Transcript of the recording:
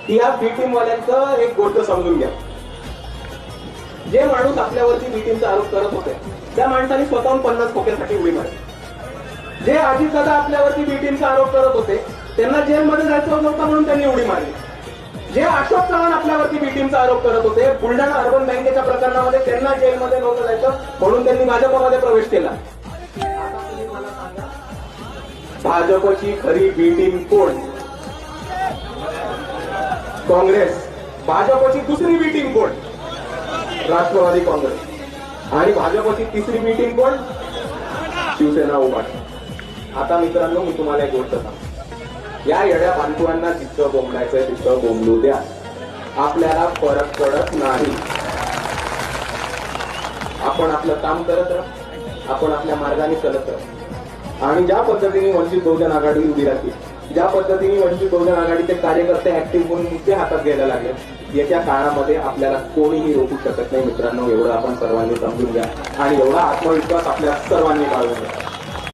की या बी टीम वाल्यांचं एक गोष्ट समजून घ्या. जे माणूस आपल्यावरती बी टीमचा आरोप करत होते त्या माणसाने स्वतःहून 50 खोक्यासाठी उडी मारली. जे अजितदादा आपल्यावरती बी टीमचा आरोप करत होते त्यांना जेलमध्ये जायचं नव्हतं म्हणून त्यांनी उडी मारली. जे अशोक चव्हाण आपल्यावरती बी टीमचा आरोप करत होते बुलढाणा अर्बन बँकेच्या प्रकरणामध्ये त्यांना जेलमध्ये नव्हतं जायचं म्हणून त्यांनी भाजपमध्ये प्रवेश केला. आता तुम्ही मला सांगा भाजपची खरी बी टीम कोण? काँग्रेस. भाजपची दुसरी बी टीम कोण? राष्ट्रवादी काँग्रेस. आणि भाजपची तिसरी बी टीम कोण? शिवसेना उभाटा. आता मित्रांनो मी तुम्हाला एक गोष्ट सांगतो, या येड्या बांधवांना जितकं बोंबलायचंय तितकं बोंबलू द्या, आपल्याला फरक पडत नाही. आपण आपलं काम करत राहू, आपण आपल्या मार्गाने चालत राहू. आणि ज्या पद्धतीने वंचित बहुजन आघाडी उभी राहते, ज्या पद्धतीने वंचित बहुजन आघाडीचे कार्यकर्ते ऍक्टिव्ह म्हणून मुद्दे हातात घ्यायला लागले, येत्या काळामध्ये आपल्याला कोणीही रोखू शकत नाही. मित्रांनो एवढं आपण सर्वांनी समजून घ्या आणि एवढा आत्मविश्वास आपल्या सर्वांनी बाळगून घ्या.